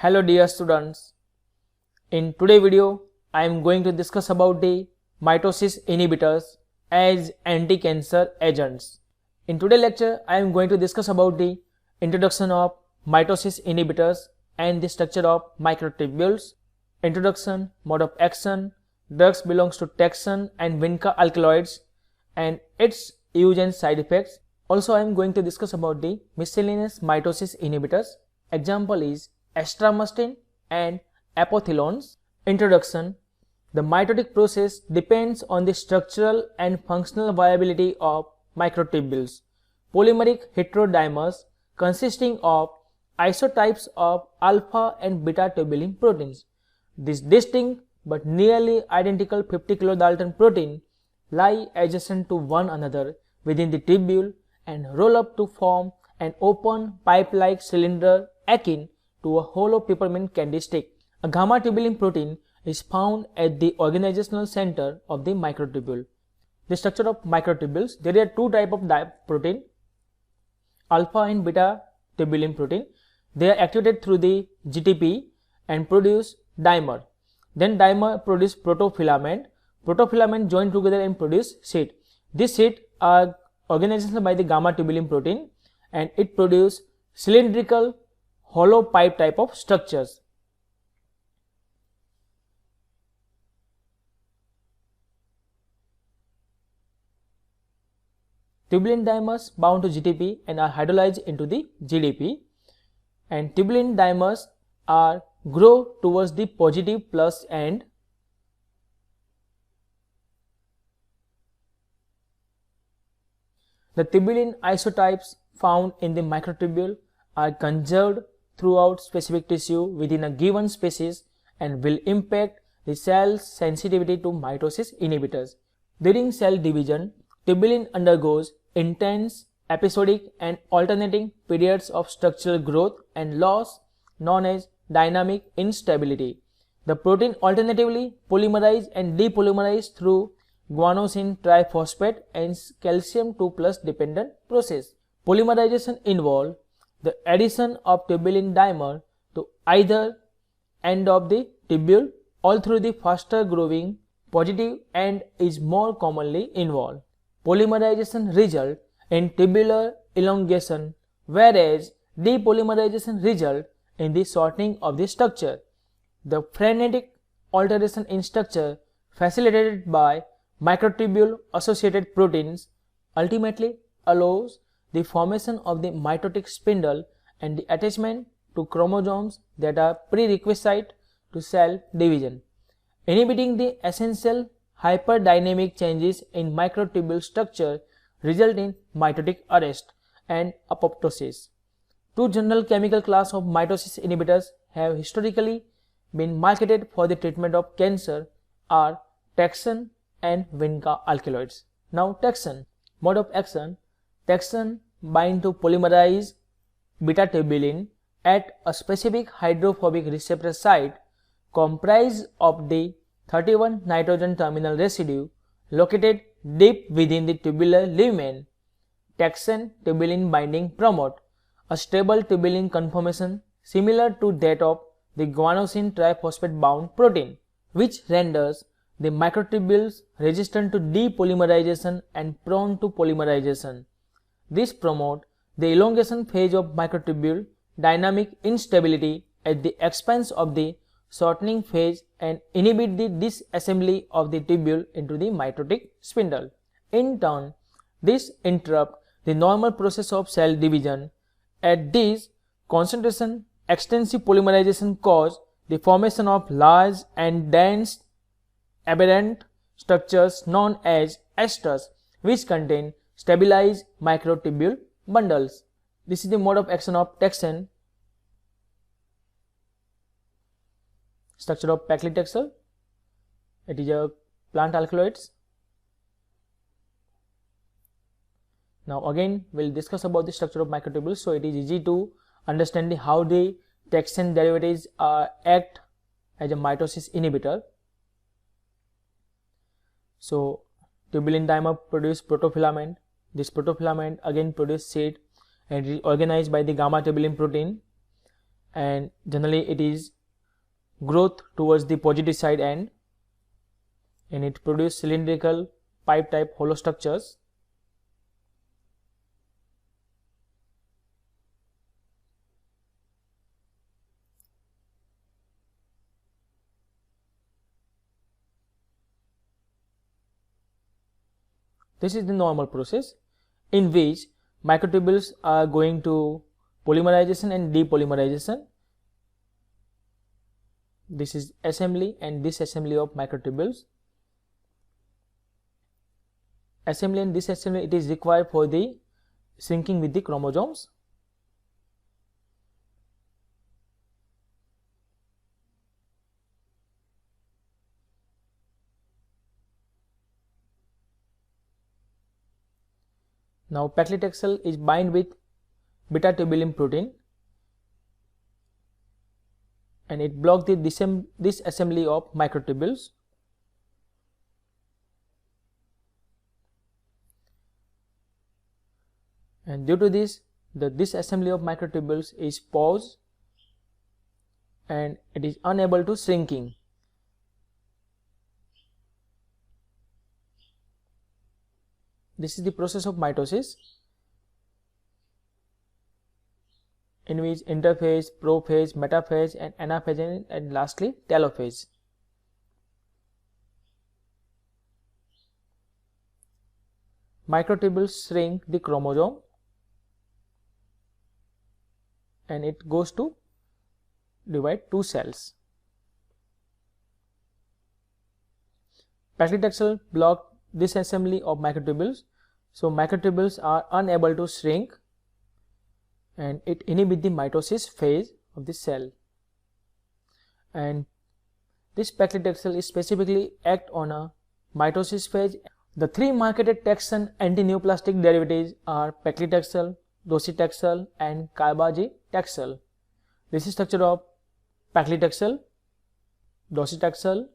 Hello dear students, in today's video I am going to discuss about the mitosis inhibitors as anti-cancer agents. In today's lecture I am going to discuss about the introduction of mitosis inhibitors and the structure of microtubules, introduction, mode of action, drugs belongs to taxane and vinca alkaloids and its use and side effects. Also I am going to discuss about the miscellaneous mitosis inhibitors. Example is extramastin and apothiones. Introduction. The mitotic process depends on the structural and functional viability of microtubules, polymeric heterodimers consisting of isotypes of alpha and beta tubulin proteins. These distinct but nearly identical 50 kilodalton protein lie adjacent to one another within the tubule and roll up to form an open pipe-like cylinder akin to a hollow peppermint candy stick. A gamma tubulin protein is found at the organizational center of the microtubule. The structure of microtubules, there are two types of protein, alpha and beta tubulin protein. They are activated through the GTP and produce dimer. Then dimer produce protofilament. Protofilament join together and produce sheet. These sheet are organized by the gamma tubulin protein and it produce cylindrical hollow pipe type of structures. Tubulin dimers bound to GTP and are hydrolyzed into the GDP, and tubulin dimers are grow towards the positive plus end. The tubulin isotypes found in the microtubule are conserved throughout specific tissue within a given species and will impact the cell's sensitivity to mitosis inhibitors. During cell division, tubulin undergoes intense, episodic and alternating periods of structural growth and loss known as dynamic instability. The protein alternatively polymerize and depolymerize through guanosine triphosphate and calcium 2+ dependent process. Polymerization involves the addition of tubulin dimer to either end of the tubule or through the faster growing positive end is more commonly involved. Polymerization result in tubular elongation, whereas depolymerization result in the shortening of the structure. The frenetic alteration in structure facilitated by microtubule associated proteins ultimately allows the formation of the mitotic spindle and the attachment to chromosomes that are prerequisite to cell division, inhibiting the essential hyperdynamic changes in microtubule structure result in mitotic arrest and apoptosis. Two general chemical class of mitosis inhibitors have historically been marketed for the treatment of cancer are taxane and vinca alkaloids. Now taxane. Mode of action. Taxane bind to polymerize beta tubulin at a specific hydrophobic receptor site comprised of the 31 nitrogen terminal residue located deep within the tubular lumen. Taxane tubulin binding promote a stable tubulin conformation similar to that of the guanosine triphosphate bound protein, which renders the microtubules resistant to depolymerization and prone to polymerization. This promotes the elongation phase of microtubule dynamic instability at the expense of the shortening phase and inhibit the disassembly of the tubule into the mitotic spindle. In turn, this interrupts the normal process of cell division. At this concentration, extensive polymerization causes the formation of large and dense aberrant structures known as esters, which contain stabilized microtubule bundles. This is the mode of action of taxane. Structure of paclitaxel. It is a plant alkaloids. Now again we will discuss about the structure of microtubules, so it is easy to understand how the taxane derivatives act as a mitosis inhibitor. So tubulin dimer produce protofilament. This protofilament again produce sheet and is organized by the gamma tubulin protein, and generally it is growth towards the positive side end, and it produces cylindrical pipe type hollow structures. This is the normal process in which microtubules are going to polymerization and depolymerization. This is assembly and disassembly of microtubules. Assembly and disassembly, it is required for the shrinking with the chromosomes. Now paclitaxel is bind with beta tubulin protein and it blocks the disassembly of microtubules. And due to this, the disassembly of microtubules is paused and it is unable to shrinking. This is the process of mitosis, in which interphase, prophase, metaphase and anaphase and lastly telophase. Microtubules shrink the chromosome and it goes to divide two cells. Paclitaxel block disassembly of microtubules, so microtubules are unable to shrink and it inhibits the mitosis phase of the cell. And this paclitaxel is specifically act on a mitosis phase. The three marketed taxane antineoplastic derivatives are paclitaxel, docetaxel and carbagitaxel. This is structure of paclitaxel, docetaxel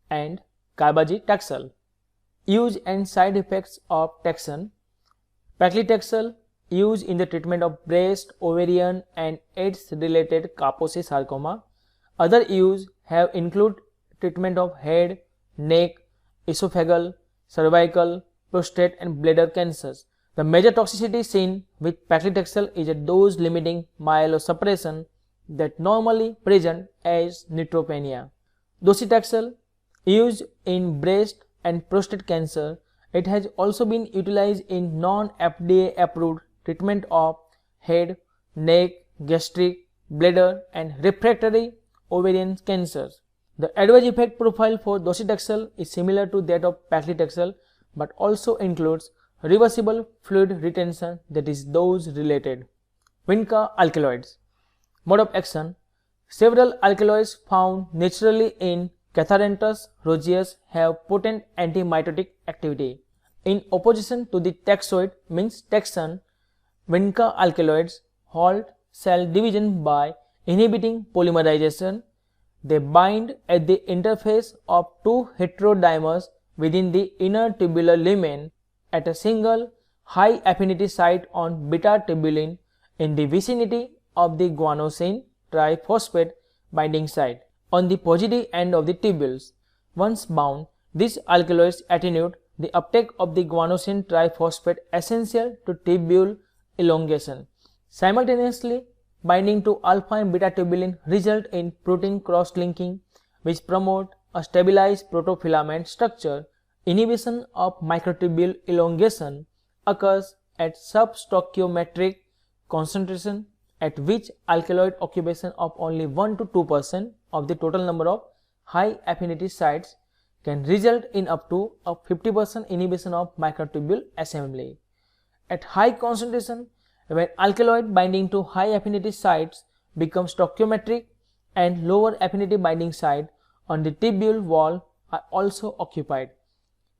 and carbagitaxel. Use and side effects of taxane. Paclitaxel used in the treatment of breast, ovarian and AIDS-related Kaposi sarcoma. Other use have include treatment of head, neck, esophageal, cervical, prostate and bladder cancers. The major toxicity seen with paclitaxel is a dose-limiting myelosuppression that normally present as neutropenia. Docetaxel used in breast and prostate cancer. It has also been utilized in non-FDA approved treatment of head, neck, gastric, bladder and refractory ovarian cancers. The adverse effect profile for docetaxel is similar to that of paclitaxel but also includes reversible fluid retention that is dose related. Vinca alkaloids. Mode of action. Several alkaloids found naturally in Catharanthus roseus have potent antimitotic activity. In opposition to the taxoid means taxane, Vinca alkaloids halt cell division by inhibiting polymerization. They bind at the interface of two heterodimers within the inner tubular lumen at a single high affinity site on beta tubulin in the vicinity of the guanosine triphosphate binding site on the positive end of the tubules. Once bound, these alkaloids attenuate the uptake of the guanosine triphosphate essential to tubule elongation. Simultaneously, binding to alpha and beta tubulin result in protein cross-linking which promote a stabilized protofilament structure. Inhibition of microtubule elongation occurs at substoichiometric concentration at which alkaloid occupation of only 1 to 2% of the total number of high affinity sites can result in up to a 50% inhibition of microtubule assembly. At high concentration, when alkaloid binding to high affinity sites becomes stoichiometric and lower affinity binding site on the tubule wall are also occupied.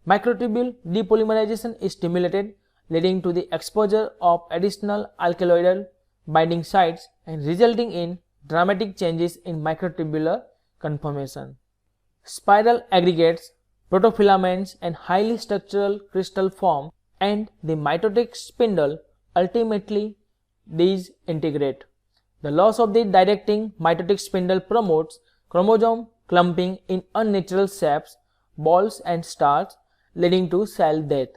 Microtubule depolymerization is stimulated, leading to the exposure of additional alkaloidal binding sites and resulting in dramatic changes in microtubular conformation. Spiral aggregates, protofilaments and highly structural crystal form and the mitotic spindle ultimately disintegrate. The loss of the directing mitotic spindle promotes chromosome clumping in unnatural saps, balls and stars, leading to cell death.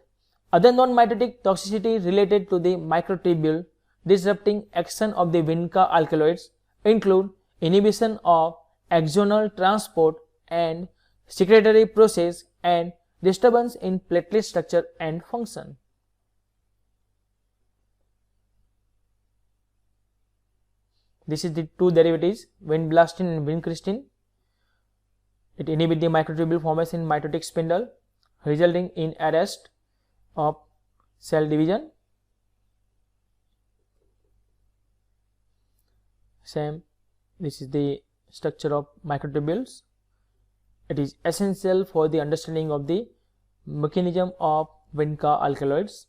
Other non-mitotic toxicity related to the microtubule disrupting action of the Vinca alkaloids include inhibition of axonal transport and secretory process and disturbance in platelet structure and function. This is the two derivatives, vinblastine and vincristine. It inhibits the microtubule formation in mitotic spindle, resulting in arrest of cell division. Same, this is the structure of microtubules. It is essential for the understanding of the mechanism of Vinca alkaloids,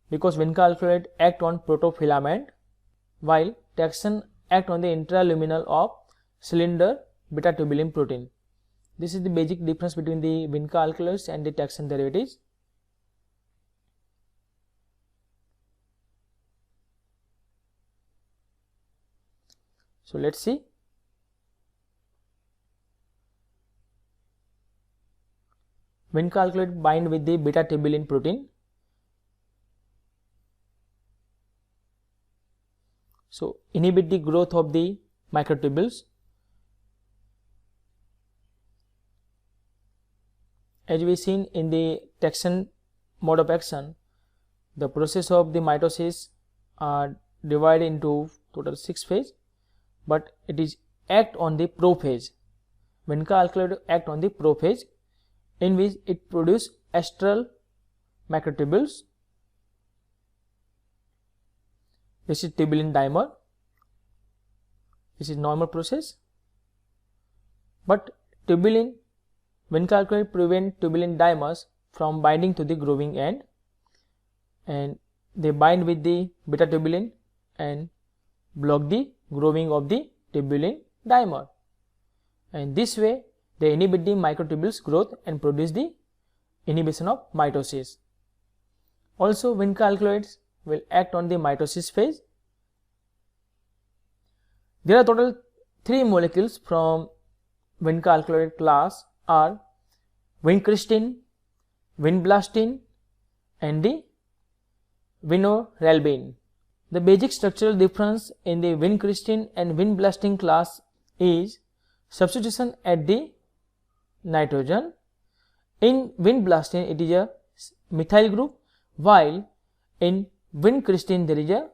because Vinca alkaloid act on protofilament while taxane act on the intraluminal of cylinder beta tubulin protein. This is the basic difference between the Vinca alkaloids and the taxane derivatives. So let's see. Vinca alkaloid bind with the beta tubulin protein. So inhibit the growth of the microtubules. As we seen in the taxane mode of action, the process of the mitosis are divided into total 6 phases, but it is act on the prophase. Vinca alkaloid act on the prophase, in which it produce astral microtubules. This is tubulin dimer. This is normal process, but Vinca alkaloid prevent tubulin dimers from binding to the grooving end, and they bind with the beta tubulin and block the grooving of the tubulin dimer, and this way they inhibit the microtubules growth and produce the inhibition of mitosis. Also, Vinca alkaloids will act on the mitosis phase. There are total 3 molecules from Vinca alkaloid class are vincristine, vinblastine and the vinorelbine. The basic structural difference in the vincristine and vinblastine class is substitution at the nitrogen. In vinblastine it is a methyl group, while in vincristine there is a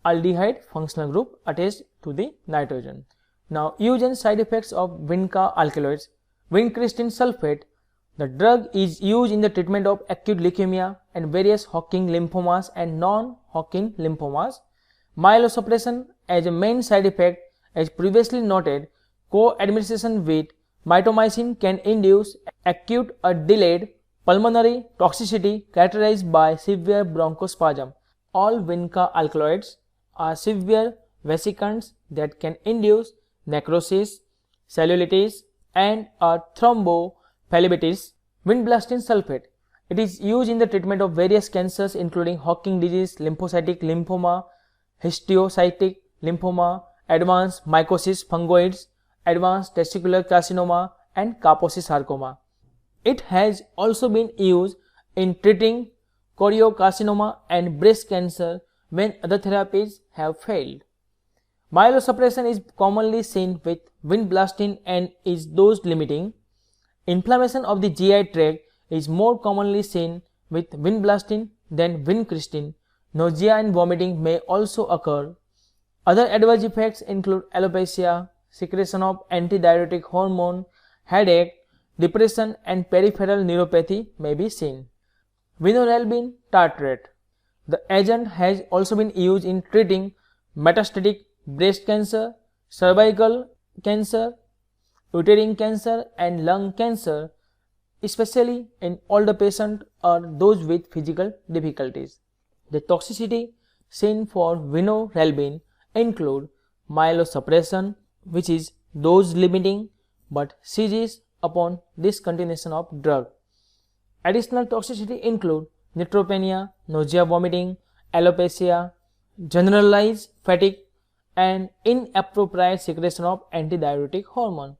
aldehyde functional group attached to the nitrogen. Now, use and side effects of Vinca alkaloids. Vincristine sulfate, the drug is used in the treatment of acute leukemia and various Hodgkin lymphomas and non-Hodgkin lymphomas. Myelosuppression as a main side effect, as previously noted, co-administration with mitomycin can induce acute or delayed pulmonary toxicity characterized by severe bronchospasm. All Vinca alkaloids are severe vesicants that can induce necrosis, cellulitis and thrombophlebitis. Vinblastine sulfate, it is used in the treatment of various cancers including Hodgkin disease, lymphocytic lymphoma, histiocytic lymphoma, advanced mycosis fungoides, advanced testicular carcinoma and Kaposi sarcoma. It has also been used in treating choriocarcinoma and breast cancer when other therapies have failed. Myelosuppression is commonly seen with vinblastine and is dose limiting. Inflammation of the GI tract is more commonly seen with vinblastine than vincristine. Nausea and vomiting may also occur. Other adverse effects include alopecia, secretion of antidiuretic hormone, headache, depression and peripheral neuropathy may be seen. Vinorelbine tartrate. The agent has also been used in treating metastatic breast cancer, cervical cancer, uterine cancer and lung cancer, especially in older patients or those with physical difficulties. The toxicity seen for vinorelbine include myelosuppression, which is dose limiting but ceases upon discontinuation of drug. Additional toxicity include neutropenia, nausea, vomiting, alopecia, generalized fatigue, and inappropriate secretion of antidiuretic hormone.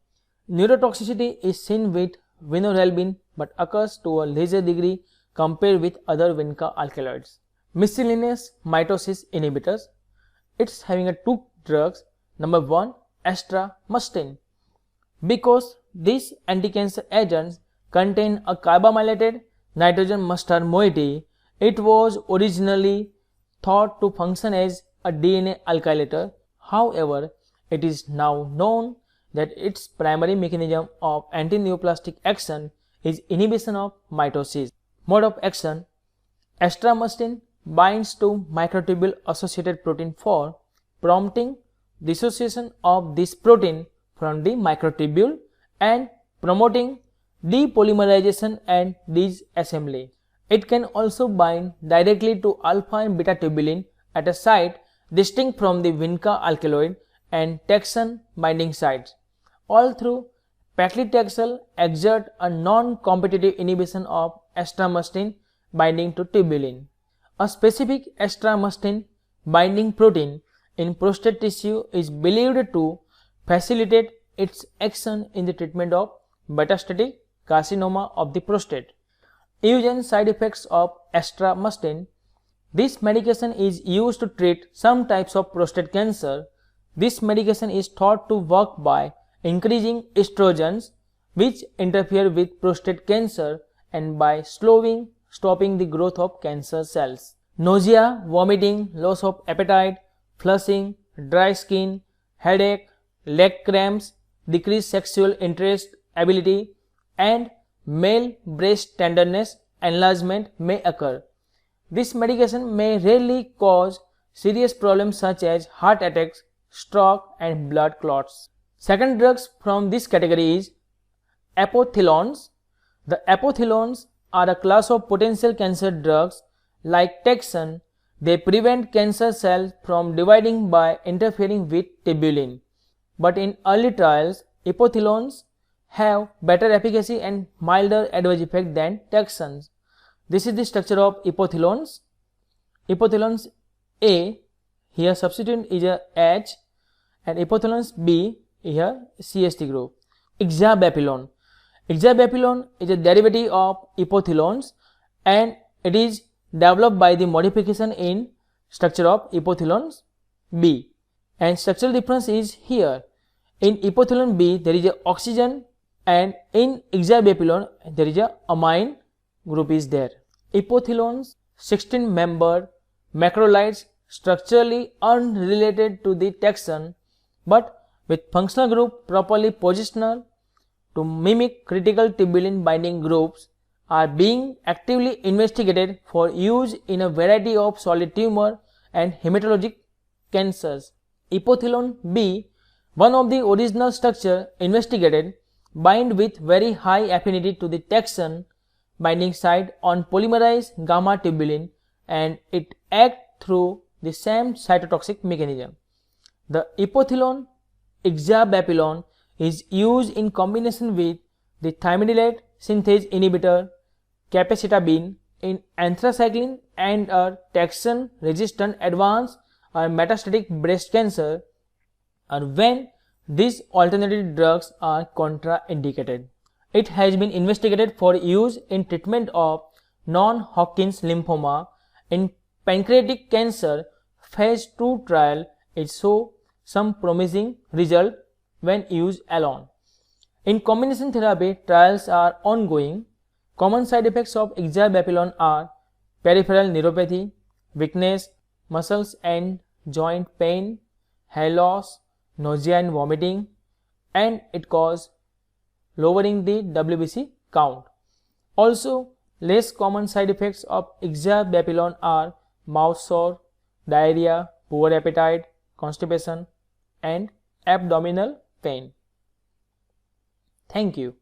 Neurotoxicity is seen with vinorelbine but occurs to a lesser degree compared with other Vinca alkaloids. Miscellaneous mitosis inhibitors. It's having two drugs. Number 1, estramustine. Because these anti-cancer agents contain a carbamylated nitrogen mustard moiety, it was originally thought to function as a DNA alkylator. However, it is now known that its primary mechanism of anti-neoplastic action is inhibition of mitosis. Mode of action: estramustine binds to microtubule associated protein 4, prompting dissociation of this protein from the microtubule and promoting depolymerization and disassembly. It can also bind directly to alpha and beta tubulin at a site distinct from the Vinca alkaloid and taxane binding sites. All through paclitaxel exert a non-competitive inhibition of estramustine binding to tubulin. A specific estramustine binding protein in prostate tissue is believed to facilitate its action in the treatment of metastatic carcinoma of the prostate. Use and side effects of estramustine. This medication is used to treat some types of prostate cancer. This medication is thought to work by increasing estrogens, which interfere with prostate cancer, and by stopping the growth of cancer cells. Nausea, vomiting, loss of appetite, flushing, dry skin, headache, leg cramps, decreased sexual interest, ability, and male breast tenderness enlargement may occur. This medication may rarely cause serious problems such as heart attacks, stroke, and blood clots. Second drugs from this category is apothiones. The apothiones are a class of potential cancer drugs like taxane. They prevent cancer cells from dividing by interfering with tubulin. But in early trials, apothiones have better efficacy and milder adverse effect than taxanes. This is the structure of apothiones. Apothiones A, here substituent is a H, and apothiones B, here CST group. Ixabepilone. Ixabepilone is a derivative of apothiones and it is developed by the modification in structure of apothiones B. And structural difference is here. In apothioline B there is a oxygen, and in ixabepilone there is a amine group is there. Apothiones 16-membered macrolides structurally unrelated to the taxane but with functional group properly positional to mimic critical tubulin binding groups are being actively investigated for use in a variety of solid tumor and hematologic cancers. Apothioline B, one of the original structure investigated, bind with very high affinity to the taxane binding site on polymerized gamma tubulin, and it acts through the same cytotoxic mechanism. The apothioline ixabepilone is used in combination with the thymidylate synthase inhibitor capecitabine in anthracycline and a taxane resistant advanced or metastatic breast cancer, or when these alternative drugs are contraindicated. It has been investigated for use in treatment of non-Hodgkin's lymphoma. In pancreatic cancer, phase 2 trial it show some promising result when used alone. In combination therapy, trials are ongoing. Common side effects of ixabepilone are peripheral neuropathy, weakness, muscles and joint pain, hair loss, nausea and vomiting, and it causes lowering the WBC count. Also, less common side effects of ixabepilone are mouth sore, diarrhea, poor appetite, constipation, and abdominal pain. Thank you.